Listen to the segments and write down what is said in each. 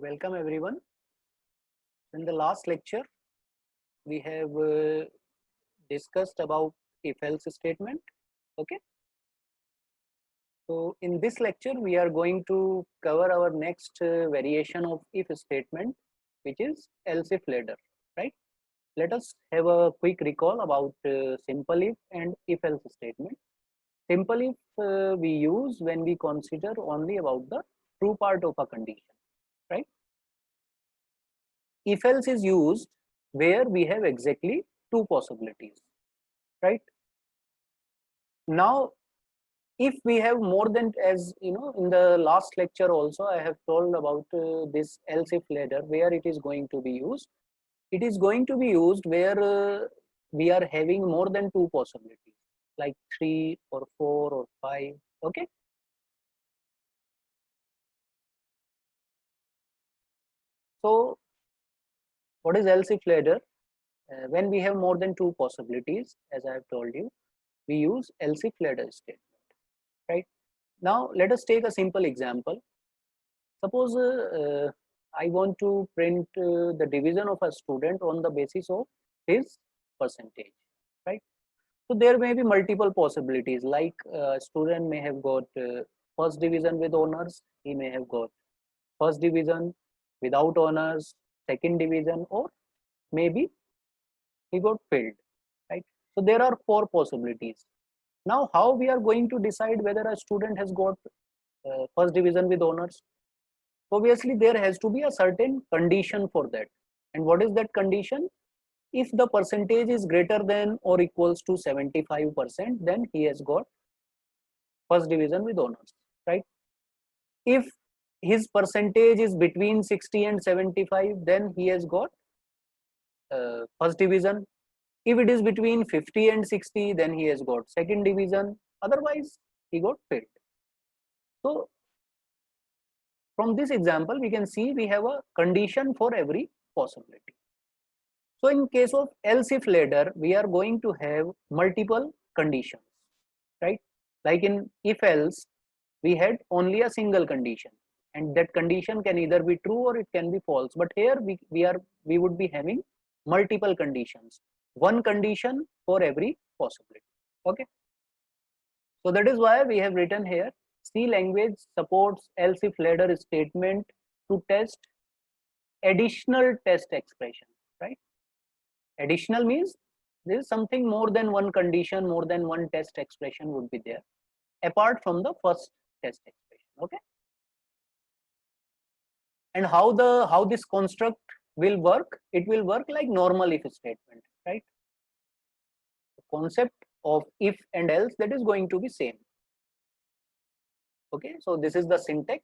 Welcome everyone. In the last lecture, we have discussed about if-else statement. Okay. So in this lecture, we are going to cover our next variation of if statement, which is else if ladder. Right. Let us have a quick recall about simple if and if-else statement. Simple if we use when we consider only about the true part of a condition. Right. If else is used where we have exactly two possibilities, right? Now if we have more than, as you know, in the last lecture also I have told about this else if ladder, where it is going to be used. It is going to be used where we are having more than two possibilities, like 3 or 4 or 5. Okay, so what is else if ladder? When we have more than two possibilities, as I have told you, we use else if ladder statement, right? Now let us take a simple example. Suppose I want to print the division of a student on the basis of his percentage, right? So there may be multiple possibilities, like a student may have got first division with honors, he may have got first division without honors, second division, or maybe he got failed, right? So there are four possibilities. Now how we are going to decide whether a student has got first division with honors? Obviously there has to be a certain condition for that. And what is that condition? If the percentage is greater than or equals to 75%, then he has got first division with honors, right? If his percentage is between 60 and 75, then he has got first division. If it is between 50 and 60, then he has got second division. Otherwise he got failed. So from this example we can see we have a condition for every possibility. So in case of else if ladder, we are going to have multiple conditions, right? Like in if else, we had only a single condition, and that condition can either be true or it can be false. But here we would be having multiple conditions, one condition for every possibility. Okay. So that is why we have written here, C language supports else if ladder statement to test additional test expression, right? Additional means there is something more than one condition, more than one test expression would be there apart from the first test expression. Okay. And how this construct will work? It will work like normal if statement, right? The concept of if and else, that is going to be same. Okay, so this is the syntax.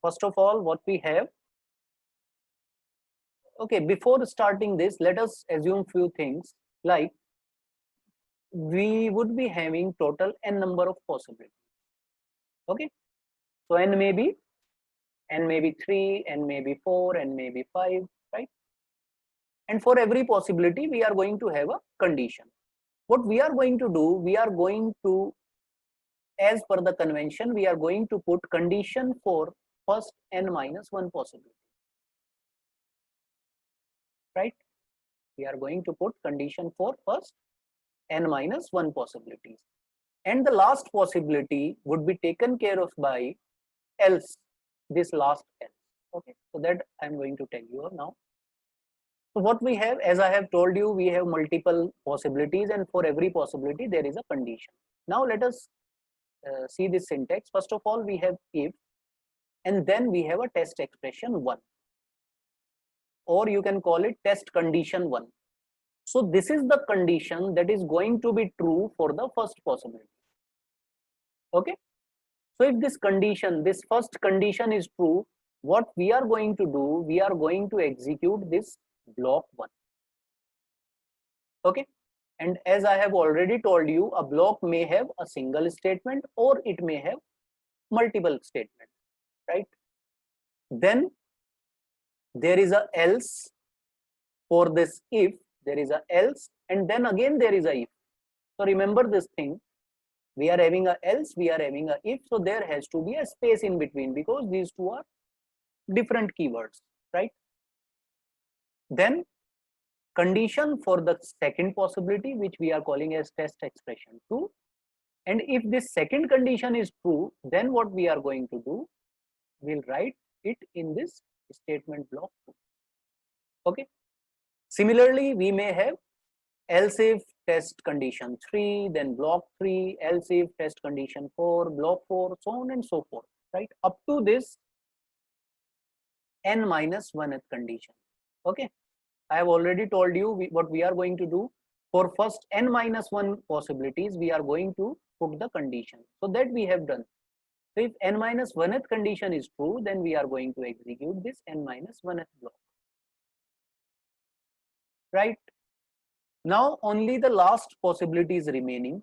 First of all, what we have. Okay, before starting this, let us assume few things, like we would be having total n number of possibilities. Okay, so n may be 3, n may be 4, n may be 5, right? And for every possibility we are going to have a condition. What we are going to do, we are going to, as per the convention, we are going to put condition for first n minus 1 possibility, right? We are going to put condition for first n minus 1 possibilities, and the last possibility would be taken care of by else, this last else. Okay, so that I am going to tell you now. So what we have, as I have told you, we have multiple possibilities, and for every possibility there is a condition. Now let us see this syntax. First of all, we have if, and then we have a test expression 1, or you can call it test condition 1. So this is the condition that is going to be true for the first possibility. Okay, so if this condition, this first condition is true, what we are going to do, we are going to execute this block 1. Okay, and as I have already told you, a block may have a single statement or it may have multiple statements, right? Then there is a else for this if, there is a else, and then again there is a if. So remember this thing, we are having a else, we are having a if, so there has to be a space in between because these two are different keywords, right? Then condition for the second possibility, which we are calling as test expression 2. And if this second condition is true, then what we are going to do, we'll write it in this statement block 2. Okay. Similarly, we may have else if test condition 3, then block 3, else if test condition 4, block 4, so on and so forth, right? Up to this n minus 1th condition. Okay. I have already told you what we are going to do. For first n minus 1 possibilities, we are going to put the condition. So that we have done. So if n minus 1th condition is true, then we are going to execute this n minus 1th block. Right? Now only the last possibility is remaining.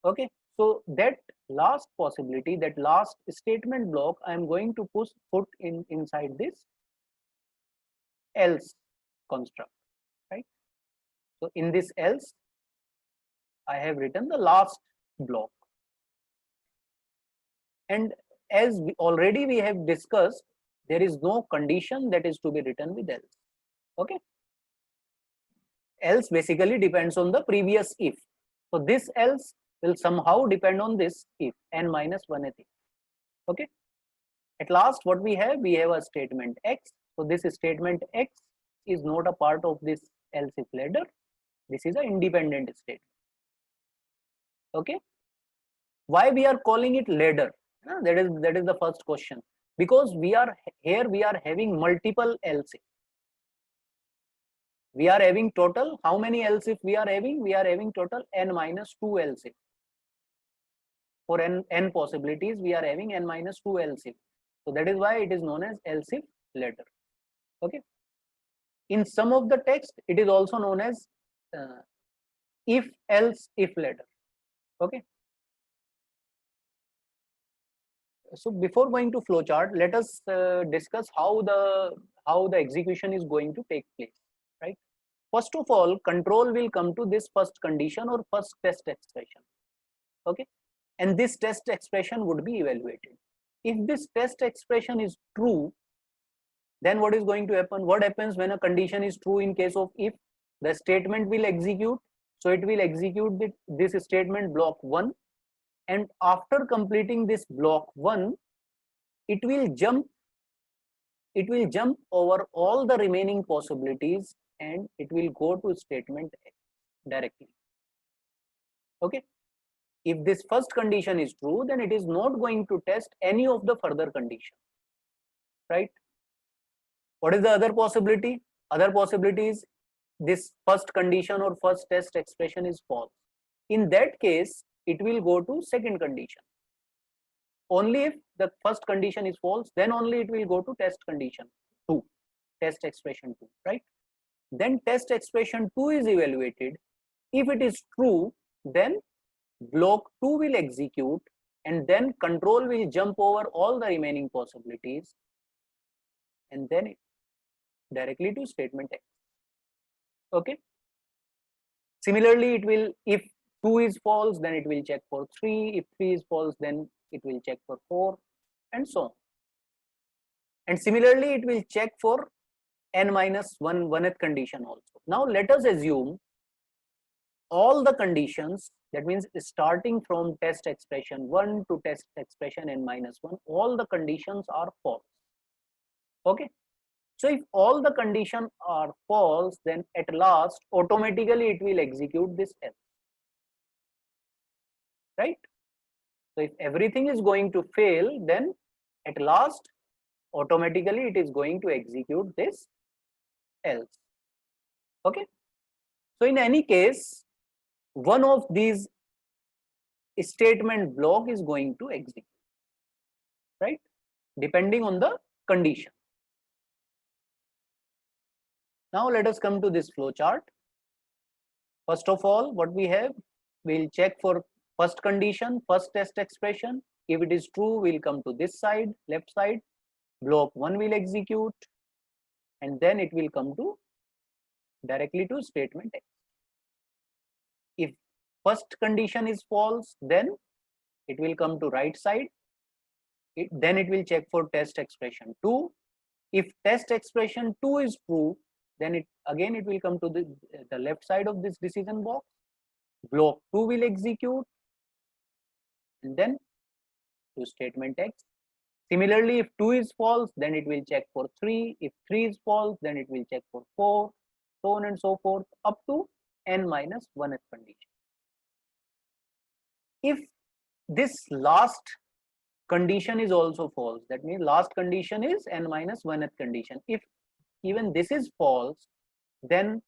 Okay. So that last possibility, that last statement block, I am going to put inside this else construct, right? So in this else, I have written the last block. And as we have discussed, there is no condition that is to be written with else. Okay. Else basically depends on the previous if. So this else will somehow depend on this if, n minus 1th if. Okay. At last, what we have a statement x. So this statement x is not a part of this else if ladder. This is an independent statement. Okay. Why we are calling it ladder? That is the first question. Because we are having multiple else if. We are having total, how many else if we are having? We are having total n minus 2 else if. For n possibilities, we are having n minus 2 else if. So that is why it is known as else if ladder. Okay. In some of the text, it is also known as if else if ladder. Okay. So before going to flowchart, let us discuss how the execution is going to take place, right? First of all, control will come to this first condition or first test expression. Okay. And this test expression would be evaluated. If this test expression is true, then what is going to happen? What happens when a condition is true in case of if? The statement will execute. So it will execute this statement block 1. And after completing this block 1, it will jump over all the remaining possibilities and it will go to statement X directly. Okay. If this first condition is true, then it is not going to test any of the further conditions, right? What is the other possibility? Other possibility is this first condition or first test expression is false. In that case, it will go to second condition. Only if the first condition is false, then only it will go to test condition 2, test expression 2, right? Then test expression 2 is evaluated. If it is true, then block 2 will execute and then control will jump over all the remaining possibilities and then directly to statement X. Okay. Similarly, it will, if 2 is false, then it will check for 3. If 3 is false, then it will check for 4 and so on. And similarly, it will check for n minus 1th condition also. Now let us assume all the conditions, that means starting from test expression 1 to test expression n minus 1, all the conditions are false. Okay. So if all the conditions are false, then at last automatically it will execute this else, right? So if everything is going to fail, then at last automatically it is going to execute this else. Okay. So in any case, one of these statement block is going to execute, right? Depending on the condition. Now let us come to this flow chart. First of all, what we have, we'll check for first condition, first test expression. If it is true, we'll come to this side, left side. Block 1 will execute and then it will come to directly to statement X. If first condition is false, then it will come to right side. then it will check for test expression 2. If test expression 2 is true, then it will come to the left side of this decision box. Block 2 will execute, and then to statement X. Similarly, if 2 is false, then it will check for 3. If 3 is false, then it will check for 4, so on and so forth, up to n minus 1th condition. If this last condition is also false, that means last condition is n minus 1th condition. If even this is false, then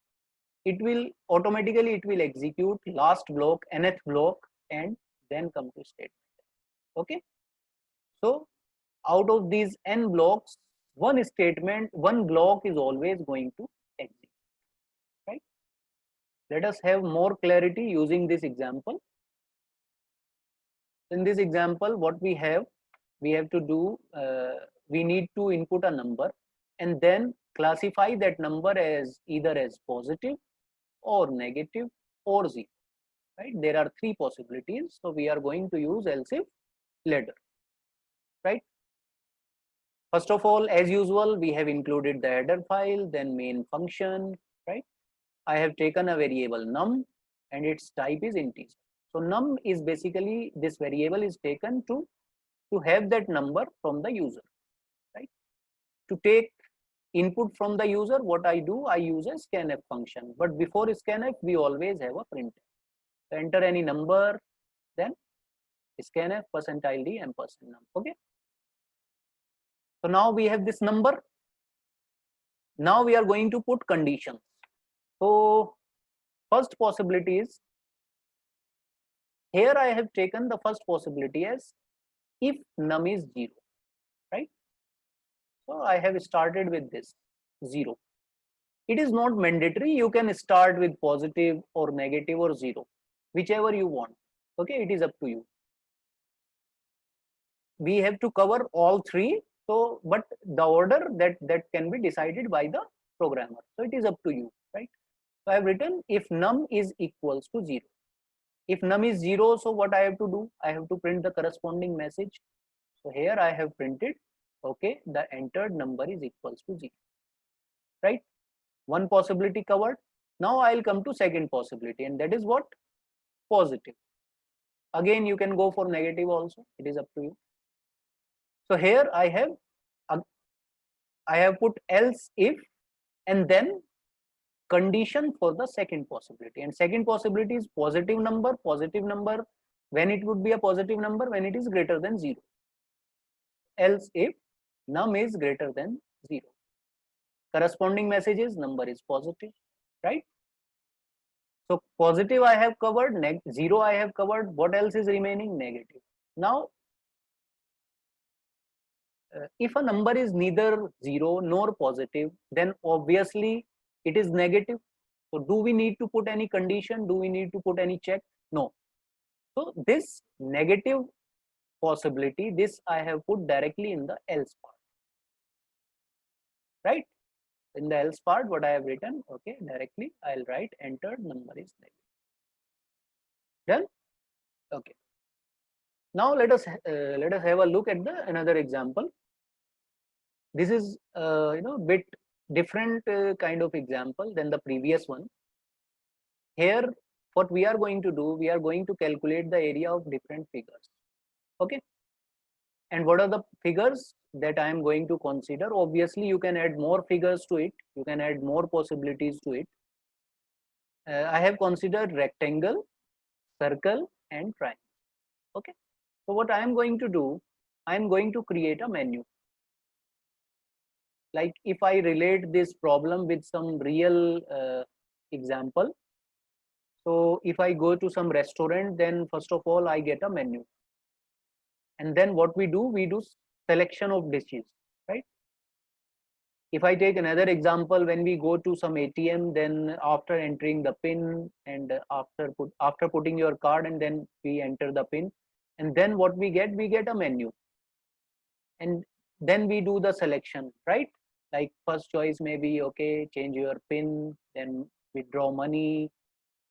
it will automatically execute last block, nth block, and then come to statement. Okay, so out of these n blocks, one block is always going to execute, right? Let us have more clarity using this example. In this example, what we have to do, we need to input a number and then classify that number as either as positive or negative or 0, right? There are 3 possibilities, so we are going to use else if ladder, right? First of all, as usual, we have included the header file, then main function, right? I have taken a variable num and its type is integer. So num is basically, this variable is taken to have that number from the user, right? To take input from the user, what I do, I use a scanf function. But before scanf, we always have a printf. So enter any number, then scanf %d ampersand num. Okay. So now we have this number. Now we are going to put conditions. So first possibility is, here I have taken the first possibility as if num is 0, right? So I have started with this 0. It is not mandatory. You can start with positive or negative or 0, whichever you want. Okay, it is up to you. We have to cover all 3. So, but the order that can be decided by the programmer. So it is up to you, right? So I have written if num is equals to 0. If num is 0, so what I have to do? I have to print the corresponding message. So here I have printed, okay, the entered number is equals to 0, right? One possibility covered. Now I'll come to second possibility, and that is what? Positive. Again, you can go for negative also. It is up to you. So here I have put else if, and then condition for the second possibility. And second possibility is positive number. Positive number, when it would be a positive number, when it is greater than 0. Else if num is greater than 0. Corresponding messages, number is positive, right? So positive I have covered, 0 I have covered. What else is remaining? Negative. Now, if a number is neither 0 nor positive, then obviously it is negative. So do we need to put any condition? Do we need to put any check? No. So this negative possibility, this I have put directly in the else part, right? In the else part, what I have written, okay, directly I'll write entered number is negative. Done? Okay. Now let us have a look at another example. This is bit different kind of example than the previous one. Here, what we are going to do, we are going to calculate the area of different figures. Okay. And what are the figures that I am going to consider? Obviously, you can add more figures to it. You can add more possibilities to it. I have considered rectangle, circle, and triangle. Okay. So what I am going to do, I am going to create a menu. Like if I relate this problem with some real example. So if I go to some restaurant, then first of all, I get a menu. And then what we do selection of dishes, right? If I take another example, when we go to some ATM, then after entering the PIN and after putting your card, and then we enter the PIN, and then what we get a menu. And then we do the selection, right? Like first choice may be, okay, change your PIN, then withdraw money,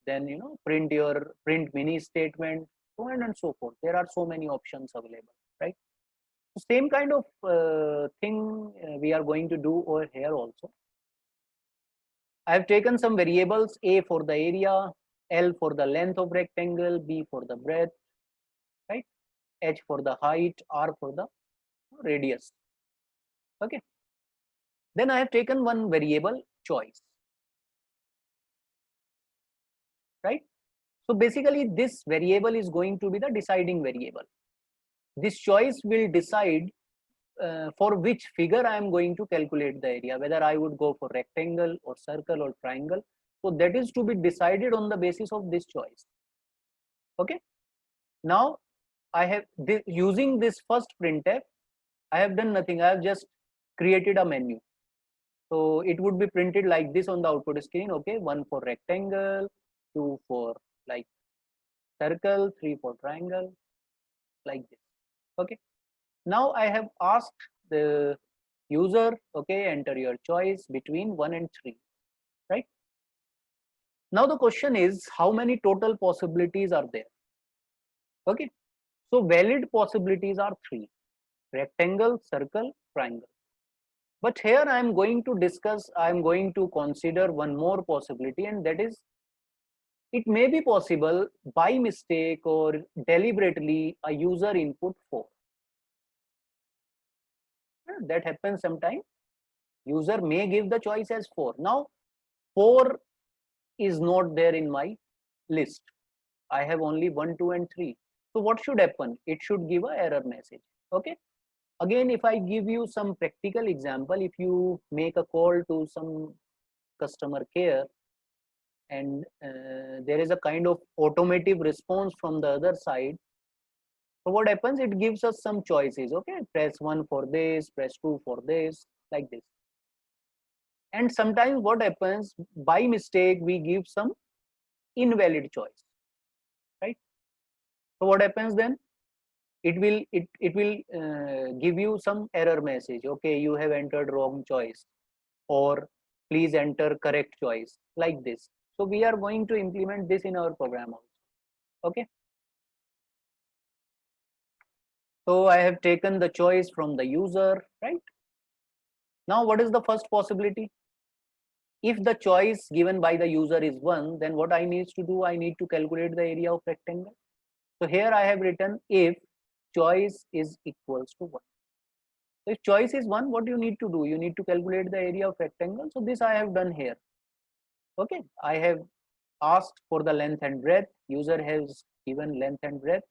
then print mini statement, so on and so forth. There are so many options available, right? So same kind of thing we are going to do over here also. I have taken some variables, A for the area, L for the length of rectangle, B for the breadth, right? H for the height, R for the radius. Okay. Then I have taken one variable, choice, right? So basically this variable is going to be the deciding variable. This choice will decide for which figure I am going to calculate the area, whether I would go for rectangle or circle or triangle. So that is to be decided on the basis of this choice. Okay. Now I have using this first printf, I have done nothing. I have just created a menu. So it would be printed like this on the output screen. Okay, 1 for rectangle, 2 for like circle, 3 for triangle, like this. Okay. Now I have asked the user, okay, enter your choice between 1 and 3, right? Now the question is, how many total possibilities are there? Okay, so valid possibilities are 3: rectangle, circle, triangle. But here I am going to discuss, I am going to consider one more possibility, and that is, it may be possible by mistake or deliberately a user input 4. That happens sometime. User may give the choice as 4. Now 4 is not there in my list. I have only 1, 2 and 3. So what should happen? It should give a error message. Okay. Again, if I give you some practical example, if you make a call to some customer care and there is a kind of automative response from the other side. So what happens? It gives us some choices. Okay, press 1 for this, press 2 for this, like this. And sometimes what happens, by mistake we give some invalid choice, right? So what happens then? It will give you some error message. Okay, you have entered wrong choice, or please enter correct choice, like this. So we are going to implement this in our program also. Okay. So I have taken the choice from the user, right? Now what is the first possibility? If the choice given by the user is 1, then what I need to do, I need to calculate the area of rectangle. So here I have written if choice is equals to 1. So if choice is 1, what you need to do? You need to calculate the area of rectangle. So this I have done here. Okay, I have asked for the length and breadth. User has given length and breadth.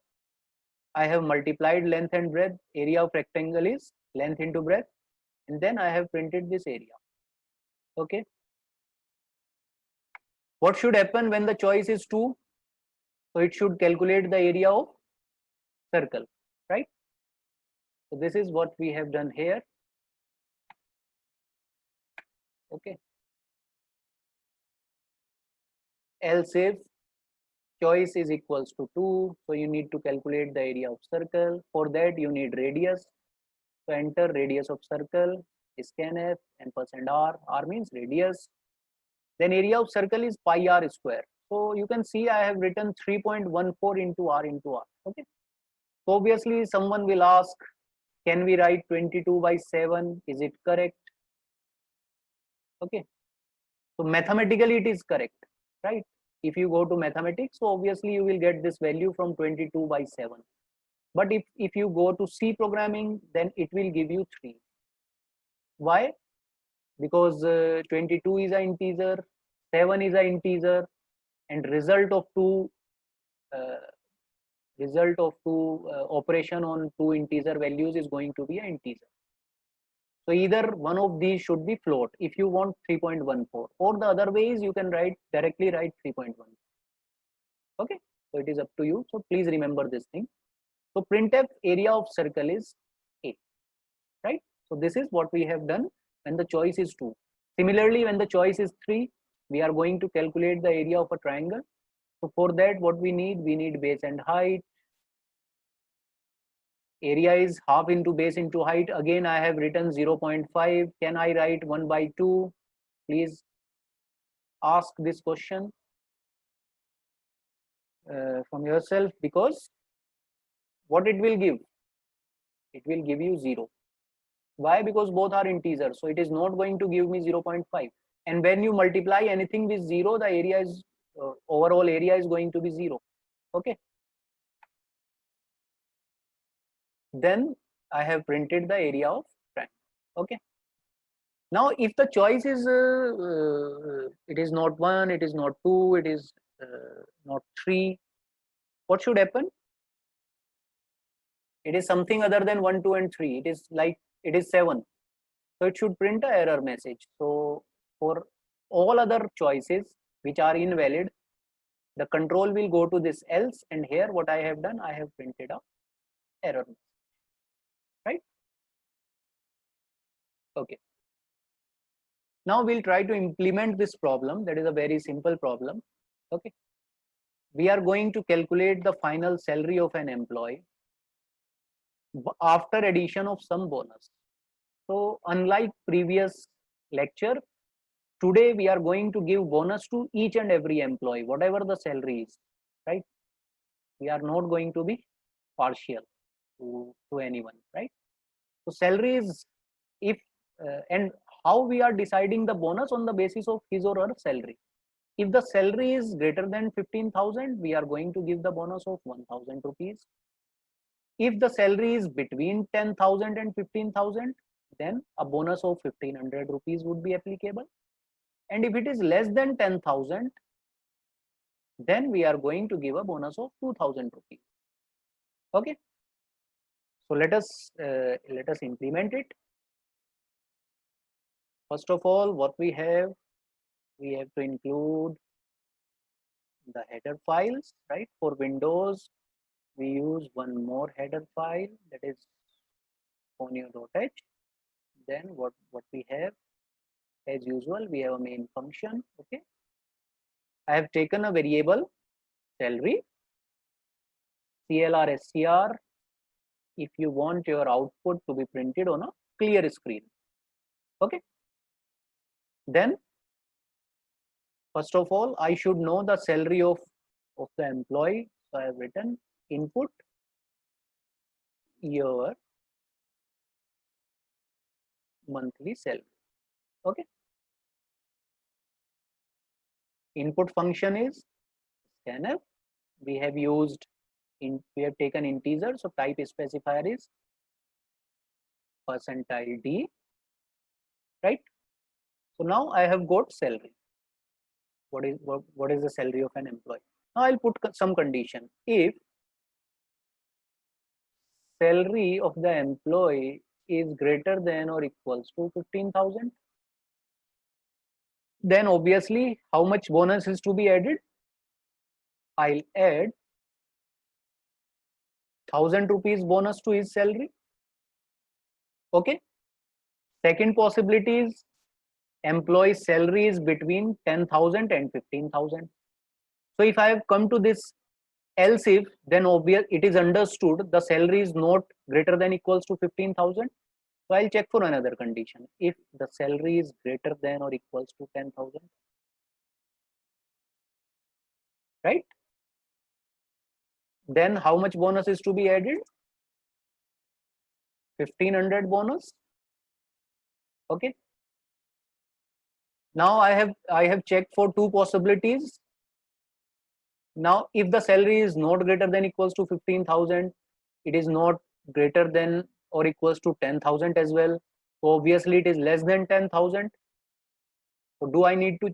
I have multiplied length and breadth. Area of rectangle is length into breadth, and then I have printed this area. Okay. What should happen when the choice is 2? So it should calculate the area of circle, right? So this is what we have done here. Okay. Else if choice is equals to 2, so you need to calculate the area of circle. For that you need radius. So enter radius of circle, scanf, and %r. R means radius. Then area of circle is pi r square. So you can see I have written 3.14 into r into r. Okay. So obviously someone will ask, can we write 22 by 7? Is it correct? Okay. So mathematically it is correct, right? If you go to mathematics, so obviously you will get this value from 22 by 7. But if you go to C programming, then it will give you 3. Why? Because 22 is an integer, 7 is an integer, and result of two operation on two integer values is going to be an integer. So either one of these should be float if you want 3.14, or the other ways you can directly write 3.1. Okay, so it is up to you. So please remember this thing. So printf area of circle is 8, right? So this is what we have done when the choice is 2. Similarly, when the choice is 3, we are going to calculate the area of a triangle. So for that, what we need base and height. Area is half into base into height. Again, I have written 0.5. Can I write 1 by 2? Please ask this question from yourself, because what it will give? it will give you 0. Why? Because both are integers, so it is not going to give me 0.5. And when you multiply anything with 0, the area is overall area is going to be 0. Okay. Then I have printed the area of triangle. Okay. Now, if the choice is it is not 1, it is not 2, it is not 3, what should happen? It is something other than 1, 2, and 3. It is like it is 7. So it should print a error message. So for all other choices which are invalid, the control will go to this else, and here what I have done, I have printed a error message, right? Okay. Now we'll try to implement this problem. That is a very simple problem. Okay. We are going to calculate the final salary of an employee after addition of some bonus. So unlike previous lecture, today we are going to give bonus to each and every employee, whatever the salary is, right? We are not going to be partial to anyone, right? So salary is if and how we are deciding the bonus on the basis of his or her salary. If the salary is greater than 15,000, we are going to give the bonus of 1,000 rupees. If the salary is between 10,000 and 15,000, then a bonus of 1,500 rupees would be applicable. And if it is less than 10,000, then we are going to give a bonus of 2,000 rupees. Okay. So let us implement it. First of all, what we have to include the header files, right? For Windows, we use one more header file, that is fonio.h. Then what we have, as usual, we have a main function. Okay. I have taken a variable salary, CLR SCR, if you want your output to be printed on a clear screen. Okay. Then first of all, I should know the salary of the employee. So I have written input year monthly salary. Okay. Input function is scanf. We have taken integer, so type specifier is %d, right? So now I have got salary. What is the salary of an employee? Now I'll put some condition. If salary of the employee is greater than or equals to 15,000, then obviously how much bonus is to be added? I'll add 1,000 rupees bonus to his salary. Okay. Second possibility is employee salary is between 10,000 and 15,000. So if I have come to this else if, then obvious it is understood the salary is not greater than equals to 15,000. So I'll check for another condition. If the salary is greater than or equals to 10,000, right? Then how much bonus is to be added? 1,500 bonus. Okay. Now I have checked for two possibilities. Now if the salary is not greater than equals to 15,000, it is not greater than or equals to 10,000 as well. So obviously it is less than 10,000. So do I need to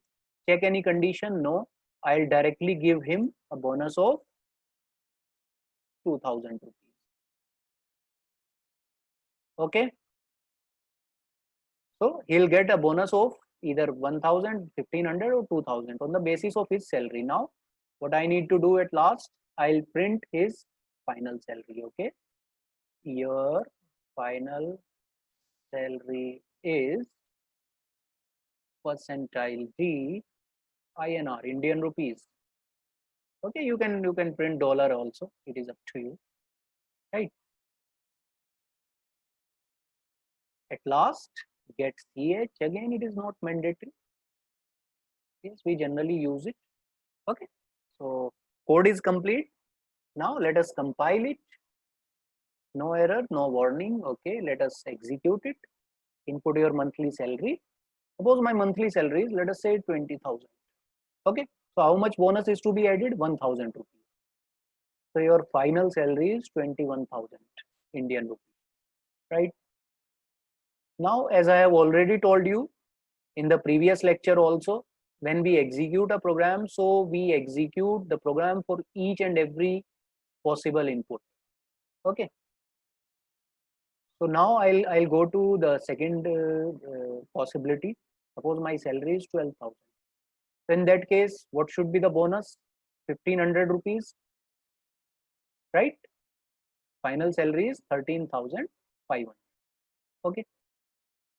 check any condition? No, I'll directly give him a bonus of 2,000 rupees. Okay. So he'll get a bonus of either 1,000, 1,500 or 2,000 on the basis of his salary. Now what I need to do at last, I'll print his final salary. Okay. Your final salary is %d INR, Indian rupees. Okay, you can print dollar also. It is up to you, right? At last, get CH. Again, it is not mandatory. Yes, we generally use it. Okay, so code is complete. Now let us compile it. No error, no warning. Okay, let us execute it. Input your monthly salary. Suppose my monthly salary is, let us say, 20,000. Okay, so how much bonus is to be added? 1,000 rupees. So your final salary is 21,000 Indian rupees, right? Now, as I have already told you in the previous lecture also, when we execute a program, so we execute the program for each and every possible input. Okay. So now I'll go to the second possibility. Suppose my salary is 12,000. In that case, what should be the bonus? 1,500 rupees, right? Final salary is 13,500. Okay.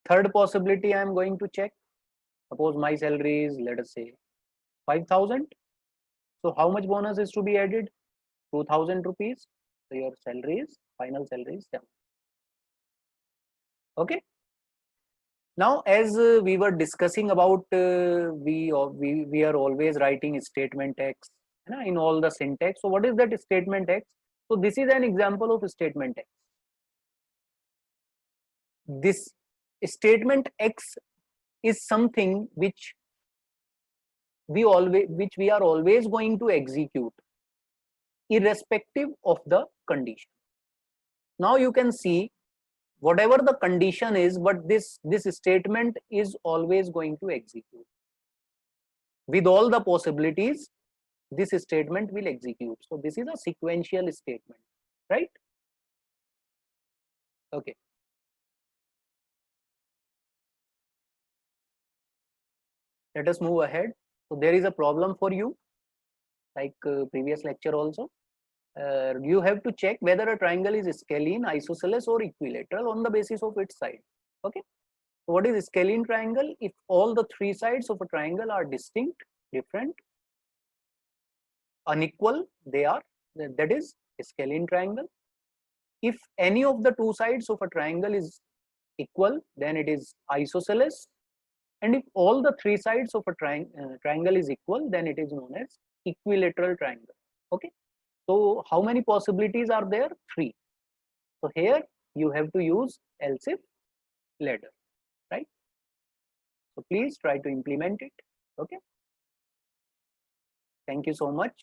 Third possibility I am going to check. Suppose my salary is, let us say, 5,000. So how much bonus is to be added? 2,000 rupees. So your salary is, final salary is 7. Okay. Now, as we were discussing about, we are always writing statement X, in all the syntax. So what is that statement X? So this is an example of statement X. This statement X is something which we are always going to execute, irrespective of the condition. Now you can see whatever the condition is, but this statement is always going to execute. With all the possibilities, this statement will execute. So this is a sequential statement, right? Okay. Let us move ahead. So there is a problem for you, like previous lecture also. You have to check whether a triangle is scalene, isosceles, or equilateral on the basis of its side. Okay. So what is scalene triangle? If all the three sides of a triangle are distinct, different, unequal, they are, that is scalene triangle. If any of the two sides of a triangle is equal, then it is isosceles. And if all the three sides of a triangle is equal, then it is known as equilateral triangle. Okay. So how many possibilities are there? 3. So here you have to use else if ladder, right? So please try to implement it. Okay. Thank you so much.